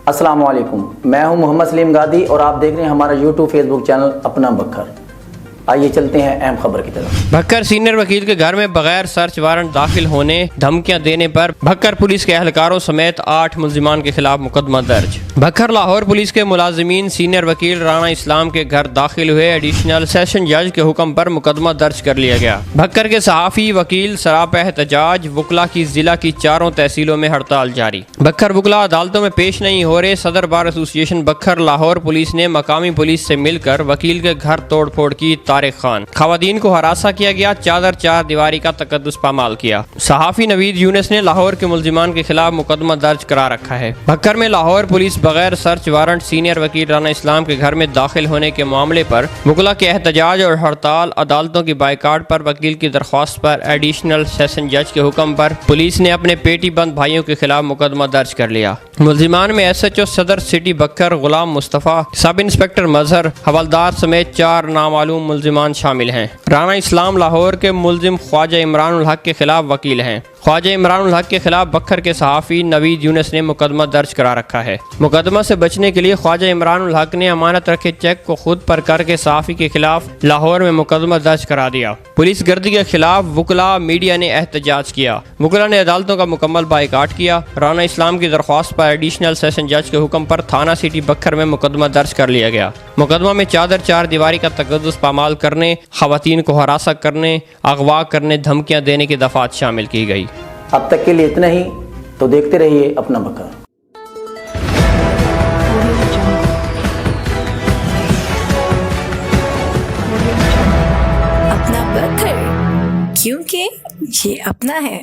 السلام علیکم، میں ہوں محمد سلیم گادی اور آپ دیکھ رہے ہیں ہمارا یوٹیوب فیس بک چینل اپنا بکھر۔ آئیے چلتے ہیں اہم خبر کی طرف۔ بھکر سینئر وکیل کے گھر میں بغیر سرچ وارنٹ داخل ہونے، دھمکیاں دینے پر بھکر پولیس کے اہلکاروں سمیت 8 ملزمان کے خلاف مقدمہ درج۔ بھکر لاہور پولیس کے ملازمین سینئر وکیل رانا اسلام کے گھر داخل ہوئے، ایڈیشنل سیشن جج کے حکم پر مقدمہ درج کر لیا گیا۔ بھکر کے صحافی وکیل سراپہ احتجاج، وکلا کی ضلع کی 4 تحصیلوں میں ہڑتال جاری۔ بھکر وکلا عدالتوں میں پیش نہیں ہو رہے، صدر بار ایسوسی ایشن بھکر لاہور پولیس نے مقامی پولیس سے مل کر وکیل کے گھر توڑ پھوڑ کی۔ طارق خان، خواتین کو ہراساں کیا گیا، چادر 4 دیواری کا تقدس پامال کیا۔ صحافی نوید یونس نے لاہور کے ملزمان کے خلاف مقدمہ درج کرا رکھا ہے۔ بھکر میں لاہور پولیس بغیر سرچ وارنٹ سینئر وکیل رانا اسلام کے گھر میں داخل ہونے کے معاملے پر وکلا کے احتجاج اور ہڑتال، عدالتوں کی بائیکاٹ پر وکیل کی درخواست پر ایڈیشنل سیشن جج کے حکم پر پولیس نے اپنے پیٹی بند بھائیوں کے خلاف مقدمہ درج کر لیا۔ ملزمان میں SHO صدر سٹی بھکر غلام مصطفیٰ، سب انسپکٹر مظہر، حوالدار سمیت 4 نامعلوم ملزمان شامل ہیں۔ رانا اسلام لاہور کے ملزم خواجہ عمران الحق کے خلاف وکیل ہیں۔ خواجہ عمران الحق کے خلاف بھکر کے صحافی نوید یونس نے مقدمہ درج کرا رکھا ہے۔ مقدمہ سے بچنے کے لیے خواجہ عمران الحق نے امانت رکھے چیک کو خود پر کر کے صحافی کے خلاف لاہور میں مقدمہ درج کرا دیا۔ پولیس گردی کے خلاف وکلا میڈیا نے احتجاج کیا۔ وکلا نے عدالتوں کا مکمل بائیکاٹ کیا۔ رانا اسلام کی درخواست پر ایڈیشنل سیشن جج کے حکم پر تھانہ سٹی بھکر میں مقدمہ درج کر لیا گیا۔ مقدمہ میں چادر 4 دیواری کا تقدس پامال کرنے، خواتین کو ہراساں کرنے، اغوا کرنے، دھمکیاں دینے کی دفعات شامل کی گئی۔ اب تک کے لیے اتنا ہی، تو دیکھتے رہیے اپنا بکھر۔ اپنا بکھر، کیونکہ یہ اپنا ہے۔